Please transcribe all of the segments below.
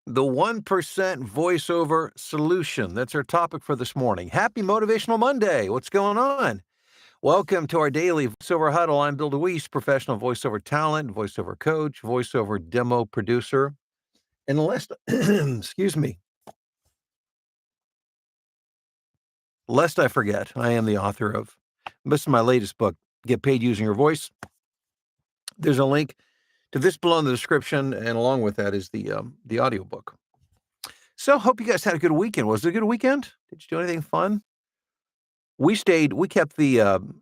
The 1% voiceover solution. That's our topic for this morning. Happy Motivational Monday. What's going on? Welcome to our daily voiceover huddle. I'm Bill DeWeese, professional voiceover talent, voiceover coach, voiceover demo producer. And excuse me, lest I forget, I am the author of this is my latest book, Get Paid Using Your Voice. There's a link to this below in the description, and along with that is the audiobook. So hope you guys had a good weekend. Was it a good weekend? Did you do anything fun? We kept the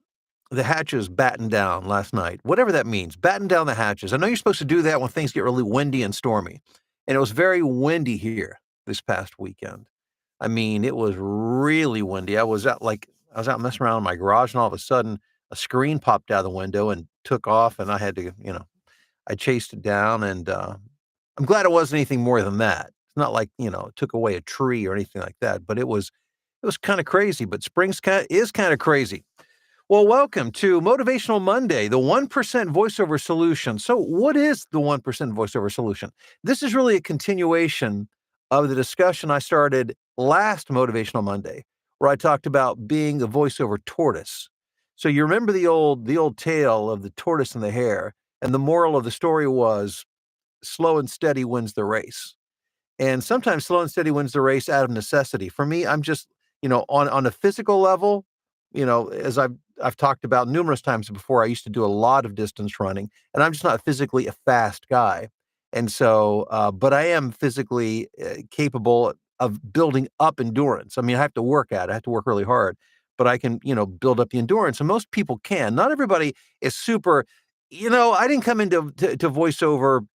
hatches battened down last night, whatever that means, batten down the hatches. I know you're supposed to do that when things get really windy and stormy, and it was very windy here this past weekend. I mean, it was really windy. I was out messing around in my garage, and all of a sudden, a screen popped out of the window and took off, and I had to, I chased it down, and I'm glad it wasn't anything more than that. It's not like, it took away a tree or anything like that, but it was kinda crazy, but is kinda crazy. Well, welcome to Motivational Monday, the 1% voiceover solution. So what is the 1% voiceover solution? This is really a continuation of the discussion I started last Motivational Monday, where I talked about being the voiceover tortoise. So you remember the old tale of the tortoise and the hare, and the moral of the story was slow and steady wins the race. And sometimes slow and steady wins the race out of necessity. For me, I'm just, on a physical level, as I've talked about numerous times before, I used to do a lot of distance running, and I'm just not physically a fast guy. And so, but I am physically capable of building up endurance. I mean, I have to work at it. I have to work really hard, but I can, build up the endurance. And most people can. Not everybody is super. I didn't come into to voiceover.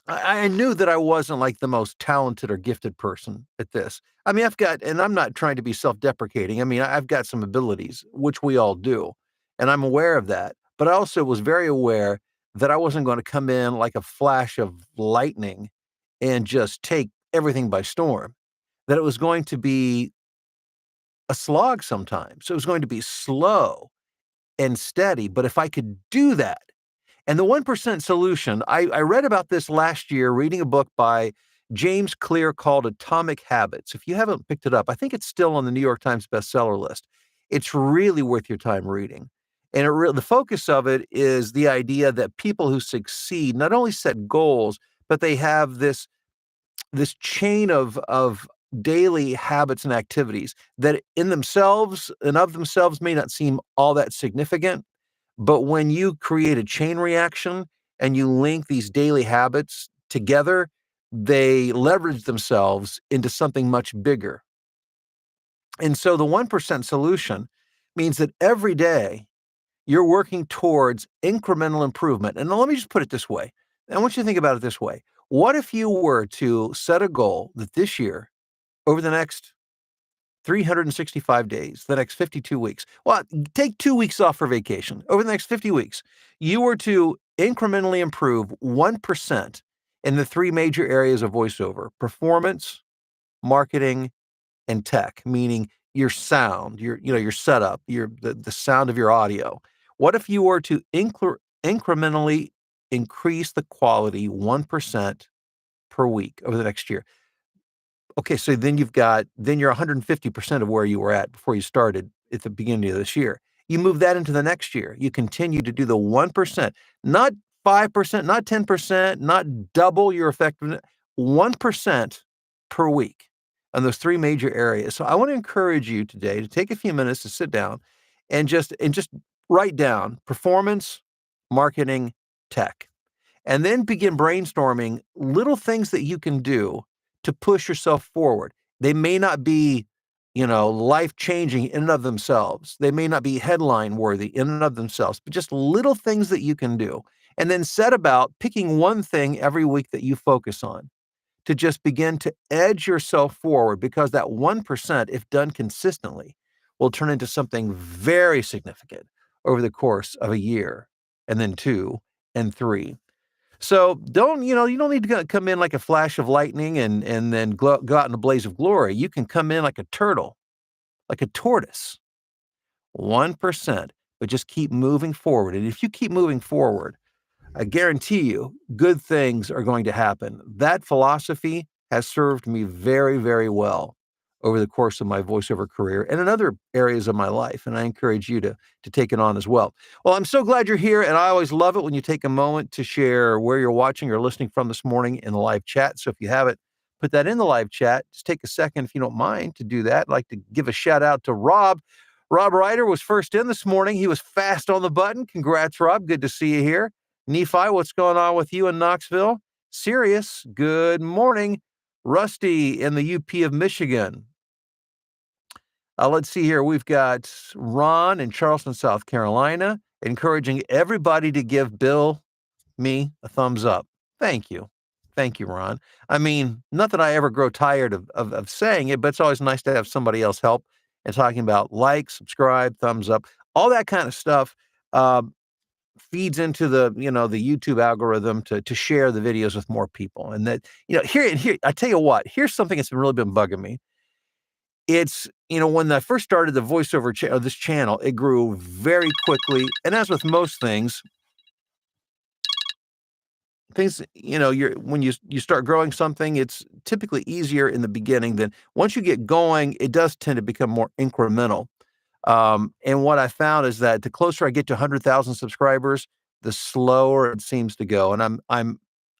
I knew that I wasn't like the most talented or gifted person at this. I mean, and I'm not trying to be self-deprecating. I mean, I've got some abilities, which we all do, and I'm aware of that. But I also was very aware that I wasn't going to come in like a flash of lightning and just take everything by storm. That it was going to be a slog sometimes. So it was going to be slow and steady. But if I could do that, and the 1% solution, I read about this last year reading a book by James Clear called Atomic Habits. If you haven't picked it up, I think it's still on the New York Times bestseller list. It's really worth your time reading. And the focus of it is the idea that people who succeed not only set goals, but they have this chain of daily habits and activities that in themselves and of themselves may not seem all that significant, but when you create a chain reaction and you link these daily habits together, they leverage themselves into something much bigger. And so the 1% solution means that every day you're working towards incremental improvement. And let me just put it this way. I want you to think about it this way. What if you were to set a goal that this year, over the next 365 days, the next 52 weeks. Well, take 2 weeks off for vacation. Over the next 50 weeks, you were to incrementally improve 1% in the three major areas of voiceover: performance, marketing, and tech, meaning your sound, your setup, the sound of your audio. What if you were to incrementally increase the quality 1% per week over the next year? Okay, so then you're 150% of where you were at before you started at the beginning of this year. You move that into the next year. You continue to do the 1%, not 5%, not 10%, not double your effectiveness, 1% per week on those three major areas. So I want to encourage you today to take a few minutes to sit down and just write down performance, marketing, tech, and then begin brainstorming little things that you can do to push yourself forward. They may not be, life changing in and of themselves. They may not be headline worthy in and of themselves, but just little things that you can do. And then set about picking one thing every week that you focus on to just begin to edge yourself forward, because that 1%, if done consistently, will turn into something very significant over the course of a year, and then two and three. So you don't need to come in like a flash of lightning and then go out in a blaze of glory. You can come in like a turtle, like a tortoise, 1%, but just keep moving forward. And if you keep moving forward, I guarantee you good things are going to happen. That philosophy has served me very, very well over the course of my voiceover career and in other areas of my life. And I encourage you to take it on as well. Well, I'm so glad you're here. And I always love it when you take a moment to share where you're watching or listening from this morning in the live chat. So if you haven't put that in the live chat, just take a second, if you don't mind, to do that. I'd like to give a shout out to Rob. Rob Ryder was first in this morning. He was fast on the button. Congrats, Rob. Good to see you here. Nephi, what's going on with you in Knoxville? Sirius, good morning. Rusty in the UP of Michigan. Let's see here. We've got Ron in Charleston, South Carolina, encouraging everybody to give me a thumbs up. Thank you. Thank you, Ron. I mean, not that I ever grow tired of saying it, but it's always nice to have somebody else help and talking about like, subscribe, thumbs up, all that kind of stuff. Feeds into the YouTube algorithm to share the videos with more people. And that, here, I tell you what, here's something that's really been bugging me. It's, when I first started the voiceover this channel, it grew very quickly. And as with most things, when you start growing something, it's typically easier in the beginning than once you get going, it does tend to become more incremental. And what I found is that the closer I get to 100,000 subscribers, the slower it seems to go. And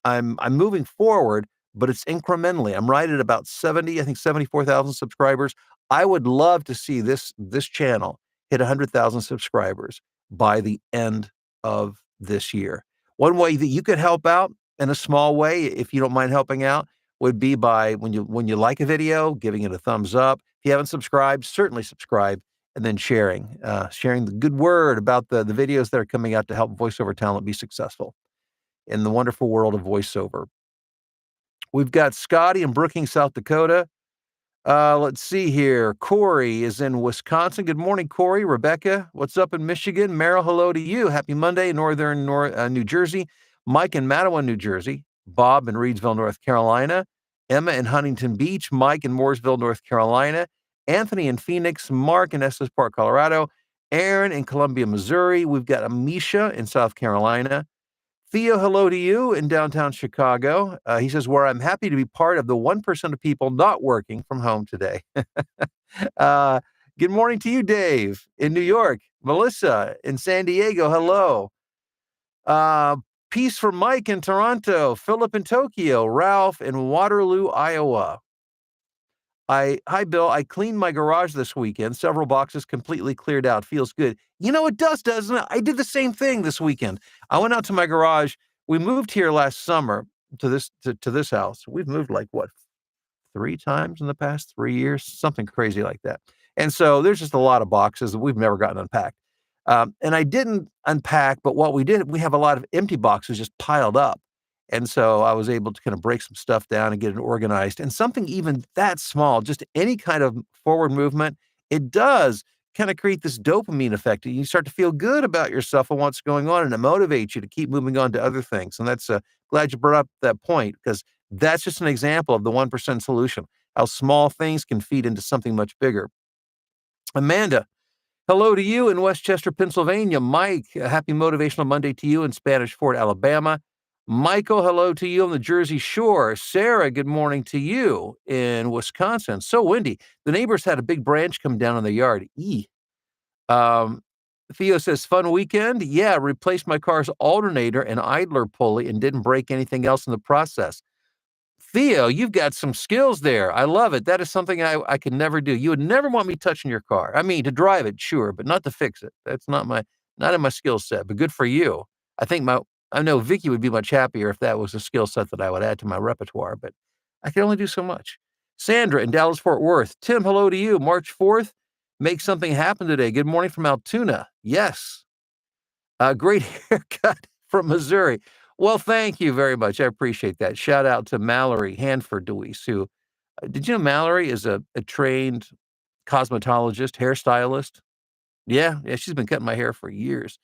I'm moving forward, but it's incrementally. I'm right at about 74,000 subscribers. I would love to see this channel hit 100,000 subscribers by the end of this year. One way that you could help out in a small way, if you don't mind helping out, would be by when you like a video, giving it a thumbs up. If you haven't subscribed, certainly subscribe. And then sharing the good word about the videos that are coming out to help voiceover talent be successful in the wonderful world of voiceover. We've got Scotty in Brookings, South Dakota. Let's see here. Corey is in Wisconsin. Good morning, Corey. Rebecca, what's up in Michigan? Meryl, hello to you. Happy Monday, Northern New Jersey. Mike in Matawan, New Jersey. Bob in Reidsville, North Carolina. Emma in Huntington Beach. Mike in Mooresville, North Carolina. Anthony in Phoenix, Mark in Estes Park, Colorado, Aaron in Columbia, Missouri. We've got Amisha in South Carolina. Theo, hello to you in downtown Chicago. He says, where I'm happy to be part of the 1% of people not working from home today. Good morning to you, Dave, in New York. Melissa in San Diego, hello. Peace from Mike in Toronto. Philip in Tokyo. Ralph in Waterloo, Iowa. Hi, Bill. I cleaned my garage this weekend. Several boxes completely cleared out. Feels good. It does, doesn't it? I did the same thing this weekend. I went out to my garage. We moved here last summer to this house. We've moved like 3 times in the past 3 years, something crazy like that. And so there's just a lot of boxes that we've never gotten unpacked. And I didn't unpack, but what we did, we have a lot of empty boxes just piled up. And so I was able to kind of break some stuff down and get it organized. And something even that small, just any kind of forward movement, it does kind of create this dopamine effect. You start to feel good about yourself and what's going on, and it motivates you to keep moving on to other things. And that's glad you brought up that point, because that's just an example of the 1% solution, how small things can feed into something much bigger. Amanda, hello to you in Westchester, Pennsylvania. Mike, a happy Motivational Monday to you in Spanish Fort, Alabama. Michael, hello to you on the Jersey Shore. Sarah, good morning to you in Wisconsin. So windy. The neighbors had a big branch come down on their yard. Theo says, fun weekend. Yeah, replaced my car's alternator and idler pulley and didn't break anything else in the process. Theo, you've got some skills there. I love it. That is something I could never do. You would never want me touching your car. I mean, to drive it, sure, but not to fix it. That's not in my skill set, but good for you. I know Vicky would be much happier if that was a skill set that I would add to my repertoire, but I can only do so much. Sandra in Dallas, Fort Worth. Tim, hello to you. March 4th, make something happen today. Good morning from Altoona. Yes. Great haircut from Missouri. Well, thank you very much. I appreciate that. Shout out to Mallory Hanford Deweese, who, did you know Mallory is a trained cosmetologist, hairstylist? Yeah, she's been cutting my hair for years.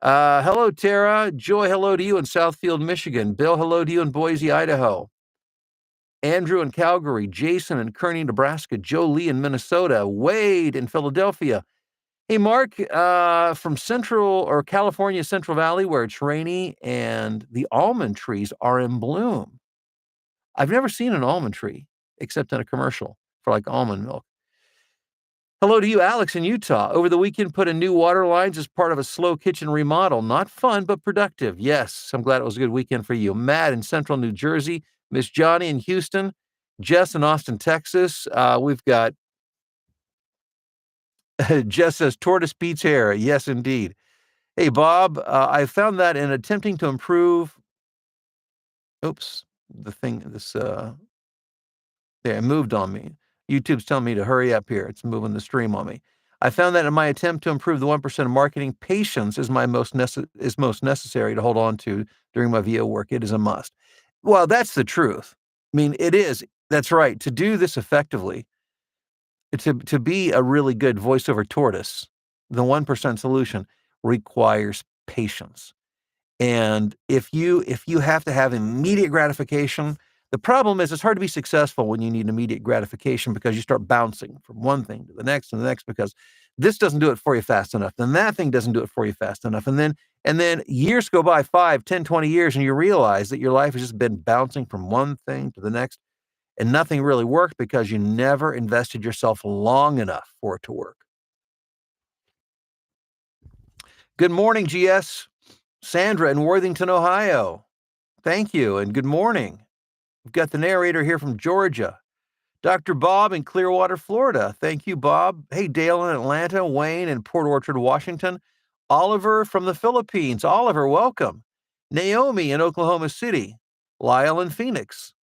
Hello, Tara. Joy, hello to you in Southfield, Michigan. Bill, hello to you in Boise, Idaho. Andrew in Calgary. Jason in Kearney, Nebraska. Joe Lee in Minnesota. Wade in Philadelphia. Hey, Mark, from California, Central Valley, where it's rainy and the almond trees are in bloom. I've never seen an almond tree except in a commercial for like almond milk. Hello to you, Alex in Utah. Over the weekend, put in new water lines as part of a slow kitchen remodel. Not fun, but productive. Yes, I'm glad it was a good weekend for you. Matt in Central New Jersey, Miss Johnny in Houston, Jess in Austin, Texas. We've got Jess says tortoise beats hair. Yes, indeed. Hey, Bob, I found that in attempting to improve. Oops, it moved on me. YouTube's telling me to hurry up here. It's moving the stream on me. I found that in my attempt to improve the 1% of marketing, patience is most necessary to hold on to during my VO work. It is a must. Well, that's the truth. I mean, it is. That's right. To do this effectively, to be a really good voiceover tortoise, the 1% solution requires patience. And if you have to have immediate gratification, the problem is it's hard to be successful when you need immediate gratification because you start bouncing from one thing to the next and the next because this doesn't do it for you fast enough. Then that thing doesn't do it for you fast enough. And then years go by, 5, 10, 20 years, and you realize that your life has just been bouncing from one thing to the next and nothing really worked because you never invested yourself long enough for it to work. Good morning, GS. Sandra in Worthington, Ohio. Thank you and good morning. We've got the narrator here from Georgia. Dr. Bob in Clearwater, Florida. Thank you, Bob. Hey, Dale in Atlanta, Wayne in Port Orchard, Washington. Oliver from the Philippines. Oliver, welcome. Naomi in Oklahoma City. Lyle in Phoenix.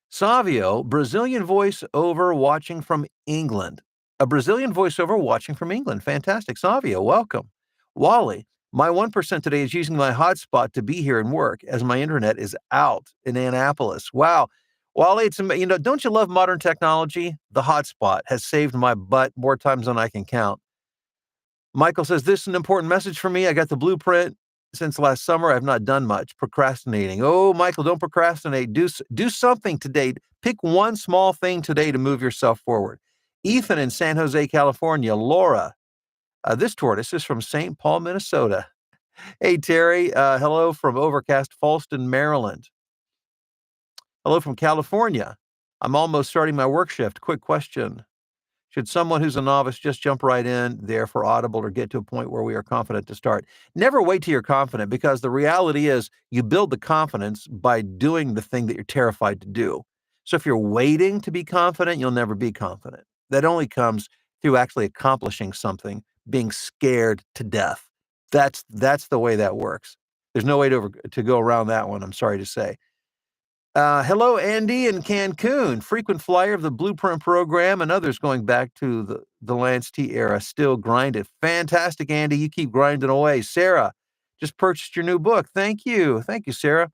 Savio, Brazilian voiceover watching from England. A Brazilian voiceover watching from England. Fantastic. Savio, welcome. Wally, my 1% today is using my hotspot to be here and work as my internet is out in Annapolis. Wow. Wally, don't you love modern technology? The hotspot has saved my butt more times than I can count. Michael says, this is an important message for me. I got the blueprint since last summer. I've not done much. Procrastinating. Oh, Michael, don't procrastinate. Do something today. Pick one small thing today to move yourself forward. Ethan in San Jose, California. Laura, this tortoise is from St. Paul, Minnesota. Hey, Terry. Hello from overcast Falston, Maryland. Hello from California. I'm almost starting my work shift. Quick question. Should someone who's a novice just jump right in there for Audible or get to a point where we are confident to start? Never wait till you're confident, because the reality is you build the confidence by doing the thing that you're terrified to do. So if you're waiting to be confident, you'll never be confident. That only comes through actually accomplishing something, being scared to death. That's the way that works. There's no way to go around that one, I'm sorry to say. Hello, Andy in Cancun, frequent flyer of the Blueprint program and others going back to the Lance T era. Still grinding. Fantastic, Andy. You keep grinding away. Sarah just purchased your new book. Thank you. Thank you, Sarah.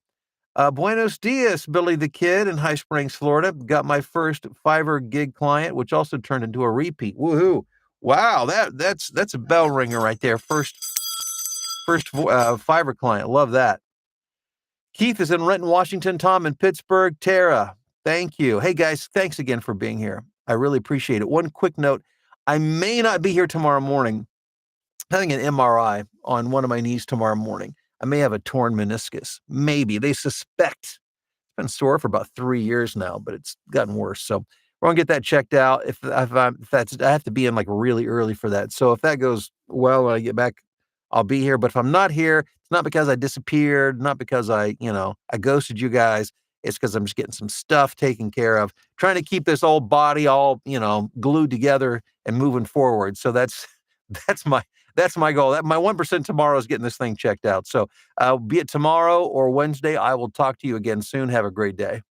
Buenos dias, Billy the Kid in High Springs, Florida. Got my first Fiverr gig client, which also turned into a repeat. Woohoo. Wow, that's a bell ringer right there. First Fiverr client. Love that. Keith is in Renton, Washington. Tom in Pittsburgh. Tara, thank you. Hey, guys, thanks again for being here. I really appreciate it. One quick note. I may not be here tomorrow morning. I'm having an MRI on one of my knees tomorrow morning. I may have a torn meniscus. Maybe. They suspect. It's been sore for about 3 years now, but it's gotten worse. So we're going to get that checked out. If I have to be in like really early for that. So if that goes well when I get back, I'll be here. But if I'm not here, it's not because I disappeared, not because I ghosted you guys. It's because I'm just getting some stuff taken care of, trying to keep this old body all, glued together and moving forward. So that's my goal. My 1% tomorrow is getting this thing checked out. So be it tomorrow or Wednesday, I will talk to you again soon. Have a great day.